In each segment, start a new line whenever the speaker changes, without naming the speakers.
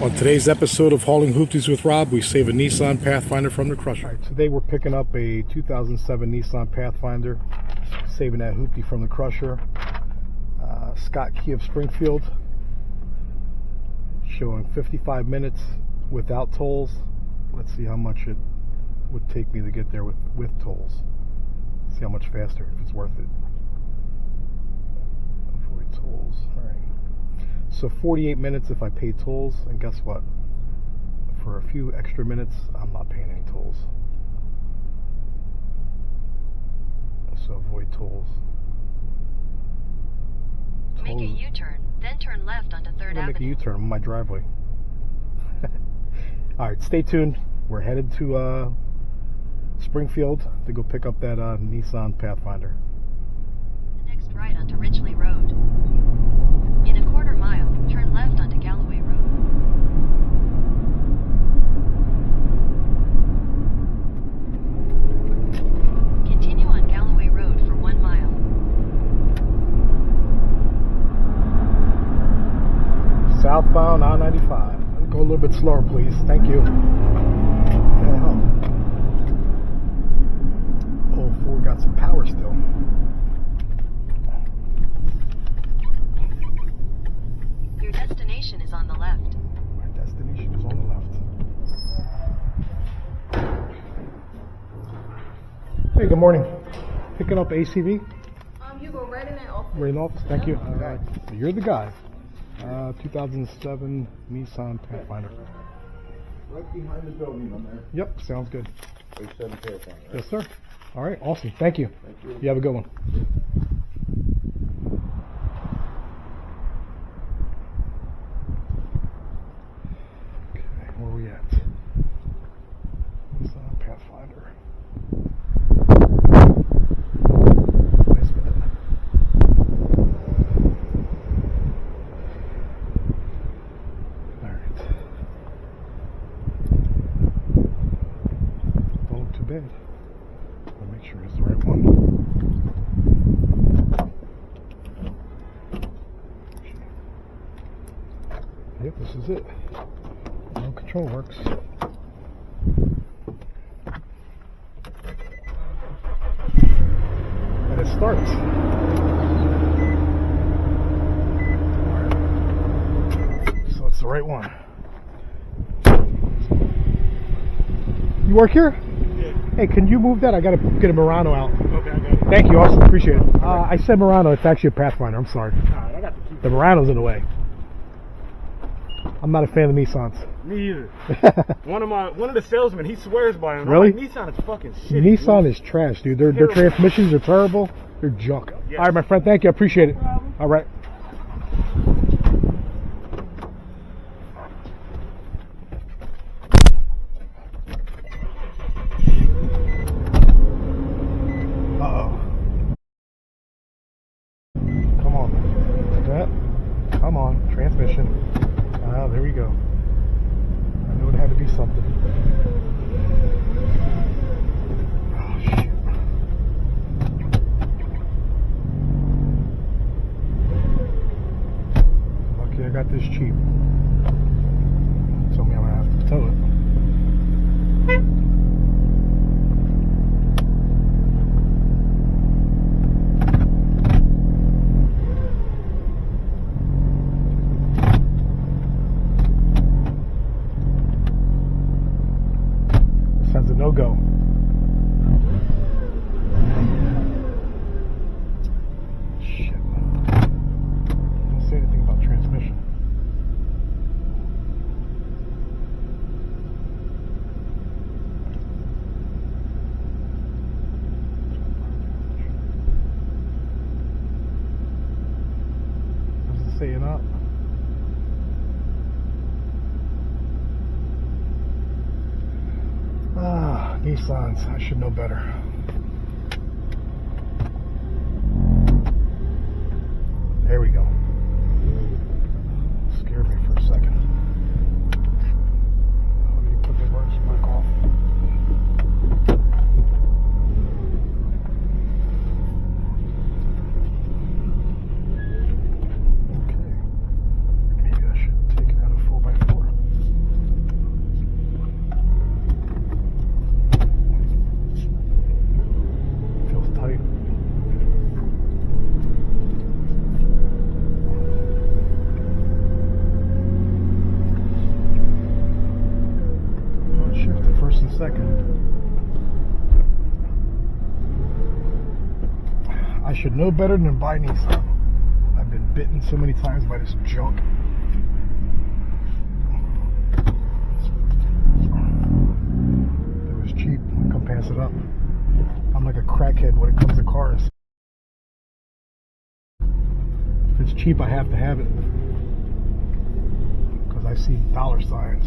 On today's episode of Hauling Hoopties with Rob, we save a Nissan Pathfinder from the crusher. All right, today we're picking up a 2007 Nissan Pathfinder, saving that Hooptie from the crusher. Scott Key of Springfield, showing 55 minutes without tolls. Let's see how much it would take me to get there with tolls. See how much faster, if it's worth it. Avoid tolls. All right. So 48 minutes if I pay tolls, and guess what? For a few extra minutes, I'm not paying any tolls. So avoid tolls.
Make a U-turn, then turn left onto 3rd Avenue.
Make a U-turn on my driveway. All right, stay tuned. We're headed to Springfield to go pick up that Nissan Pathfinder.
The next right onto Ridgely Road. In a quarter mile, turn left onto Galloway Road. Continue on Galloway Road for 1 mile.
Southbound I-95. Go a little bit slower, please. Thank you. What the hell? Oh, Ford got some power still.
Your destination is on the left.
My destination is on the left. Hey, good morning. Picking up ACV?
You go right in that office.
Right in office, thank you. So you're the guy. 2007 Nissan Pathfinder.
Right behind the building on there.
Yep, sounds good.
Ep7 Pathfinder. Right?
Yes, sir. All right, awesome. Thank you.
Thank you.
You have a good one. Okay, where are we at? Nissan Pathfinder. Nice bit. All right. Don't look too bad. I'll make sure it's the right one. Yep, this is it. No control works. And it starts. Alright. So it's the right one. You work here?
Yeah.
Hey, can you move that? I gotta get a Murano out.
Okay, I got it.
Thank you, awesome, appreciate it. I said Murano, it's actually a Pathfinder, I'm sorry.
Alright, I got the key.
The Murano's in the way. I'm not a fan of Nissans.
Me either. one of the salesmen, he swears by them.
Really?
I'm like, Nissan is fucking shit.
Nissan is trash, dude. Their
Terrible.
transmissions are terrible. They're junk.
Yes.
All right, my friend, thank you, I appreciate it. All right. Come on. That. Come on. Transmission. Ah, there we go. I knew it had to be something. Oh, shit. Lucky I got this cheap. Told me I'm gonna have to tow it. That's a no-go. Shit. Don't say anything about transmission. Doesn't say it up. Ah, Nissans. I should know better. There we go. Scared me for a second. Let me put the words back off. Okay. Maybe I should take it out of 4x4. should know better than buy Nissan. I've been bitten so many times by this junk. It was cheap. Come pass it up. I'm like a crackhead when it comes to cars. If it's cheap, I have to have it. Because I see dollar signs.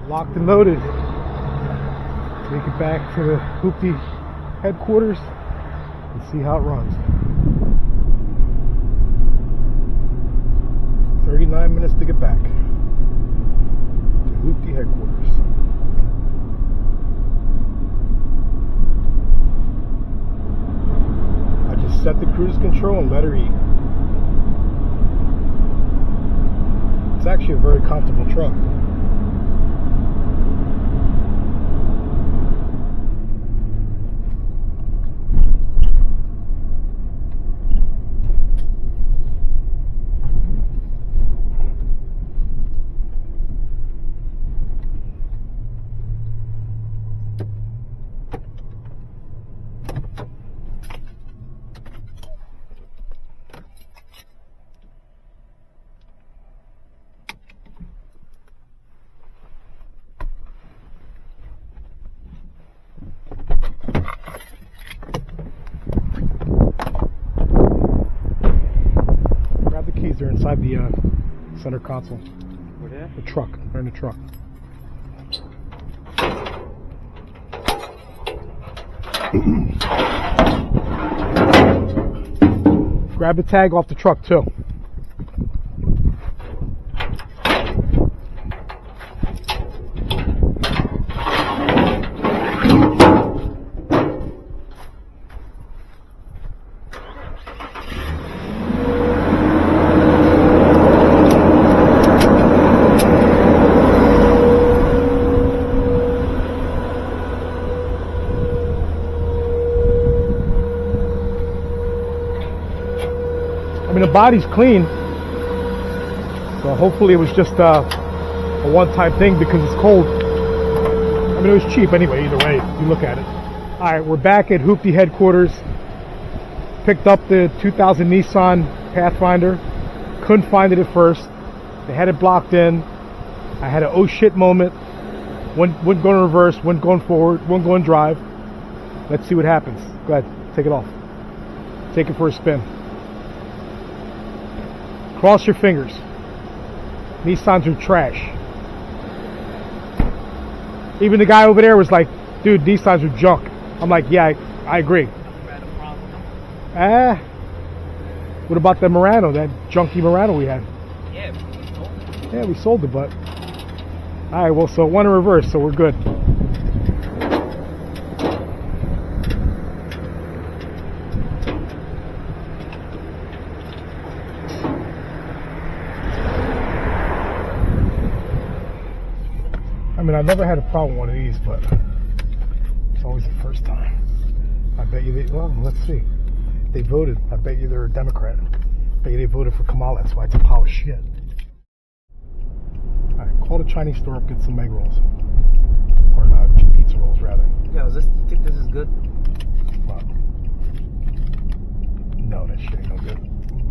Locked and loaded. Take it back to the Hooptie headquarters and see how it runs. 39 minutes to get back to Hooptie headquarters. I just set the cruise control and let her eat. It's actually a very comfortable truck. They're inside the center console.
Where there?
The truck. They're in the truck. Grab the tag off the truck too. I mean, the body's clean, so hopefully it was just a one-time thing because it's cold. I mean, it was cheap anyway, either way, you look at it. All right, we're back at Hooptie headquarters. Picked up the 2000 Nissan Pathfinder. Couldn't find it at first. They had it blocked in. I had an oh shit moment. Wouldn't go in reverse, wouldn't go in forward, wouldn't go in drive. Let's see what happens. Go ahead, take it off. Take it for a spin. Cross your fingers. Nissans are trash. Even the guy over there was like, dude, Nissans are junk. I'm like, yeah, I agree. What about the Murano, that junky Murano we had?
Yeah, we sold it.
Yeah, we sold it, but... Alright, well, so one in reverse, so we're good. I mean, I've never had a problem with one of these, but it's always the first time. I bet you, well, let's see. They voted. I bet you they're a Democrat. I bet you they voted for Kamala. That's why it's a pile of shit. Alright, call the Chinese store up, get some egg rolls. Or not, pizza rolls, rather.
Yo, you think this is good?
Wow. No, that shit ain't no good.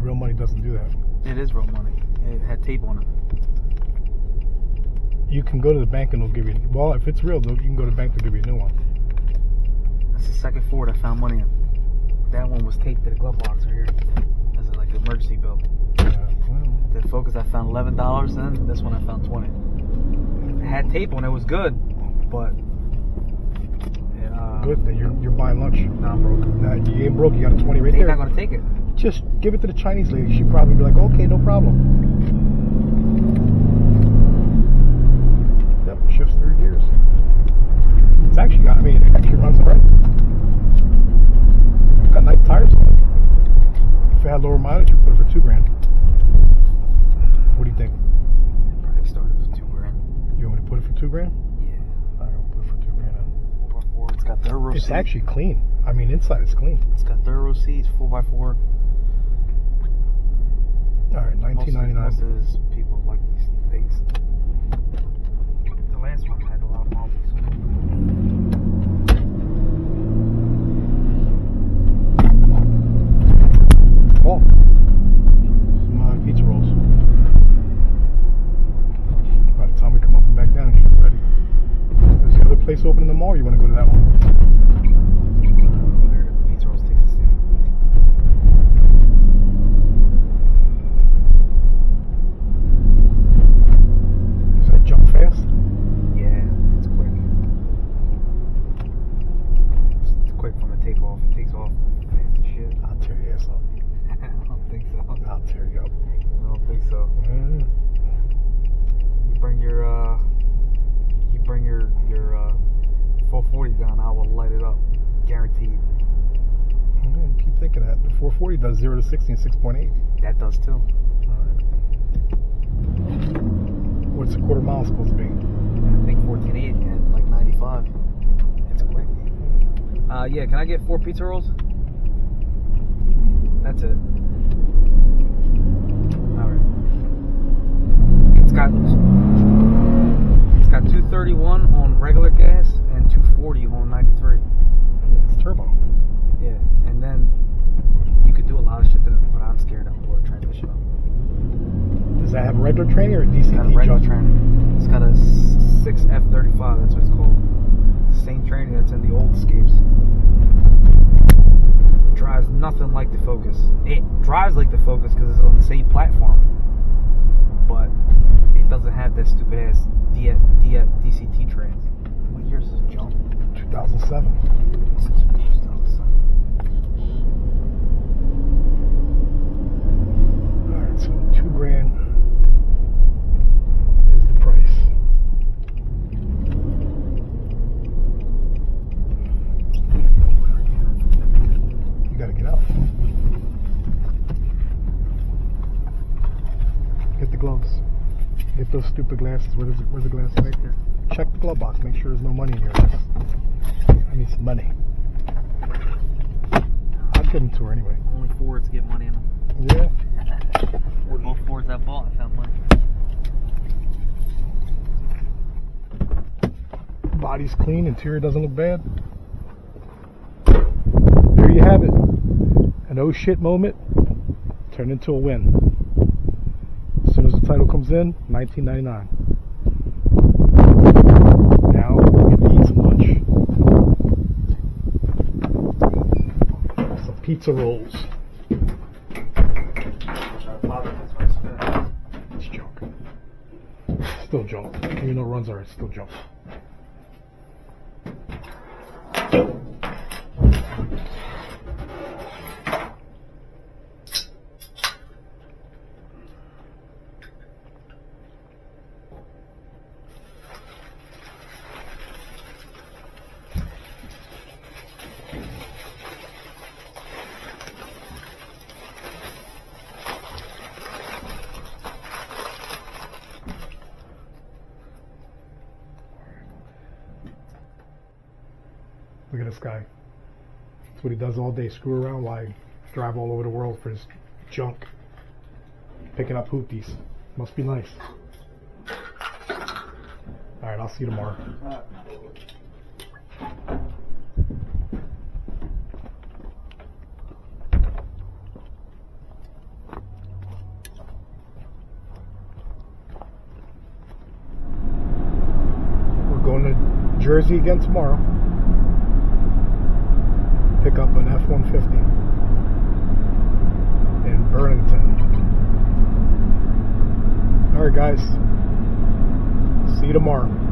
Real money doesn't do that.
It is real money. It had tape on it.
You can go to the bank and they'll give you... Well, if it's real, though, you can go to the bank and they'll give you a new one.
That's the second Ford I found money in. That one was taped to the glove box right here. As a, like, emergency bill.
Well,
The Focus I found $11 in. This one I found $20. It had tape on it. It was good, but...
good that you're buying lunch.
Nah, I'm broke.
Nah, you ain't broke. You got a 20 right
They're
there.
not going to take it.
Just give it to the Chinese lady. She'd probably be like, okay, no problem. Yep, shifts 3 gears. It's actually got, it actually runs alright. Got nice tires on it. If it had lower mileage, you put it for $2,000. What do you think?
Probably started with $2,000.
You want me to put it for $2,000?
Yeah.
Alright, we'll put it for $2,000 then.
4x4. It's got third row seats.
It's actually clean. Inside it's clean.
It's got third row seats, 4x4.
Alright, $19.99.
Most of these people like these things. The last one had a lot of multis.
Oh, some pizza rolls. By the time we come up and back down, it should be ready. Is the other place open in the mall, or you want to go to that one?
The pizza rolls taste the same.
Does that jump fast?
Yeah, it's quick. It's quick from the takeoff. It takes off fast as shit.
I'll tear your ass up.
I don't think so.
I'll tear you up.
I don't think so.
Mm.
You bring your 440 down, I will light it up, guaranteed.
Keep thinking that. The 440 does 0 to 60 in 6.8.
That does too.
Alright. What's a quarter mile supposed to be?
I think 14.8 and like 95. It's quick. Yeah, can I get 4 pizza rolls? That's it. Alright. It's got 231 on regular gas and 240 on 93.
It's turbo.
Yeah, and then you could do a lot of shit to them, but I'm scared of the transmission.
Does that have a regular tranny or a DCT
It's got a regular
jump?
tranny. It's got a 6F35, that's what it's called. Same tranny that's in the old Escapes. It drives nothing like the Focus. It drives like the Focus because it's on the same platform, but it doesn't have that stupid ass DCT trans. What year is this jump?
2007. Alright, so $2,000 is the price. You gotta get out. Get the gloves. Get those stupid glasses. Where's the glasses? Right there. Check the glove box. Make sure there's no money in here. I need some money. I'll give them to her anyway.
Only Fords get money in them.
Yeah.
Both Fords I bought, I found money.
Body's clean. Interior doesn't look bad. There you have it. An oh shit moment turned into a win. As soon as the title comes in, $19.99. Now we get to eat some lunch. Some pizza rolls. It's junk. Still junk. Even though it runs alright, still junk. Look at this guy. That's what he does all day. Screw around while drive all over the world for this junk. Picking up Hoopties. Must be nice. Alright, I'll see you tomorrow. We're going to Jersey again tomorrow. Pick up an F-150 in Burlington. Alright guys, see you tomorrow.